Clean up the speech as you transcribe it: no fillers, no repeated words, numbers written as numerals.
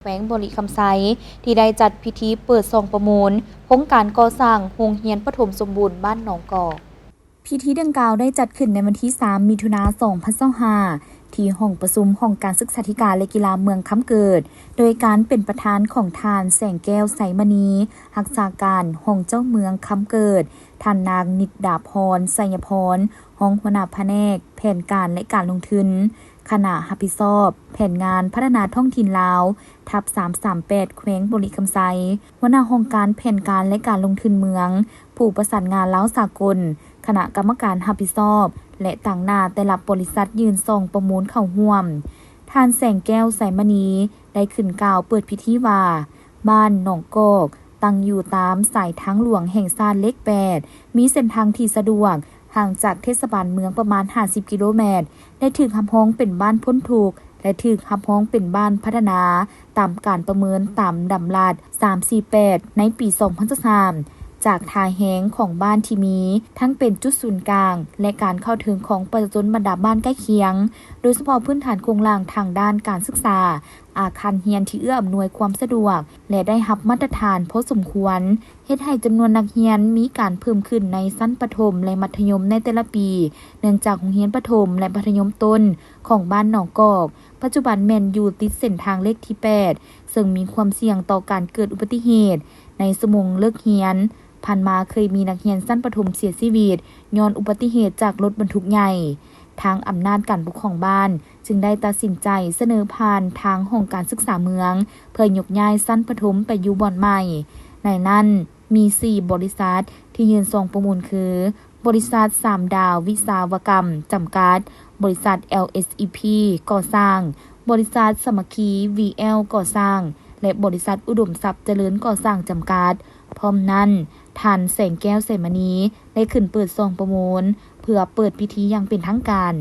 แขวงบริคำไซที่ได้จัดพิธีเปิดซองประมูลโครงการก่อสร้างโรงเรียนประถมสมบูรณ์บ้านหนองกอกพิธีดังกล่าวได้จัดขึ้นในวันที่ 3 มิถุนายน 2025 ที่ห้องประชุมห้องการศึกษาธิการและกีฬาเมืองคำเกิด โดยการเป็นประธานของทานแสงแก้วไสมณีรักษาการห้องเจ้าเมืองคำเกิดท่านนางนิดดาพรไสยพรห้องหัวหน้าแผนกแผนการและการลงทุนคณะรับผิดชอบแผนงานพัฒนาท้องถิ่นลาวทับ338แขวงบริคำไซหัวหน้าห้องการแผนการและการลงทุนเมืองผู้ประสานงานลาวสากลคณะกรรมการรับผิดชอบและต่างหน้าแต่ละบริษัทยืนซองประมูลเข้าร่วมท่านแสงแก้วไสมณีได้ขึ้นกล่าวเปิดพิธีว่าบ้านหนองกอกตั้งอยู่ตามสายทางหลวงแห่งชาติเลข8มีเส้นทางที่สะดวกห่างจากเทศบาลเมืองประมาณ50กิโลเมตรได้ถูกรับรองเป็นบ้านพ้นทุกข์และถูกรับรองเป็นบ้านพัฒนาตามการประเมินตามดำราด348ในปี2023จากทายแห้งของบ้านที่มีทั้งเป็นจุดศูนย์กลางและการเข้าถึงของประชาชนบรรดาบ้านใกล้เคียงโดยเฉพาะพื้นฐานโครงสร้างทางด้านการศึกษาอาคารเรียนที่เอื้ออำนวยความสะดวกและได้รับมาตรฐานพอสมควรเฮ็ดให้จำนวนนักเรียนมีการเพิ่มขึ้นในชั้นประถมและมัธยมในแต่ละปีเนื่องจากโรงเรียนประถมและมัธยมต้นของบ้านหนองกอกปัจจุบันแม่นอยู่ติดเส้นทางเลขที่8ซึ่งมีความเสี่ยงต่อการเกิดอุบัติเหตุในชั่วโมงเลิกเรียนผ่านมาเคยมีนักเรียนชั้นประถมเสียชีวิตย้อนอุบัติเหตุจากรถบรรทุกใหญ่ทางอำนาจการปกครองบ้านจึงได้ตัดสินใจเสนอผ่านทางห้องการศึกษาเมืองเพื่อยกย้ายชั้นประถมไปอยู่บ่อนใหม่ในนั้นมี4บริษัทที่ยืนซองประมูลคือบริษัท3ดาววิศวกรรมจำกัดบริษัท LSEP ก่อสร้างบริษัทสมัคคี VL ก่อสร้างและบริษัทอุดมทรัพย์เจริญก่อสร้างจำกัดพร้อมนั้นท่านแสงแก้วไสมณีได้ขึ้นเปิดซองประมูลเพื่อเปิดพิธีอย่างเป็นทางการ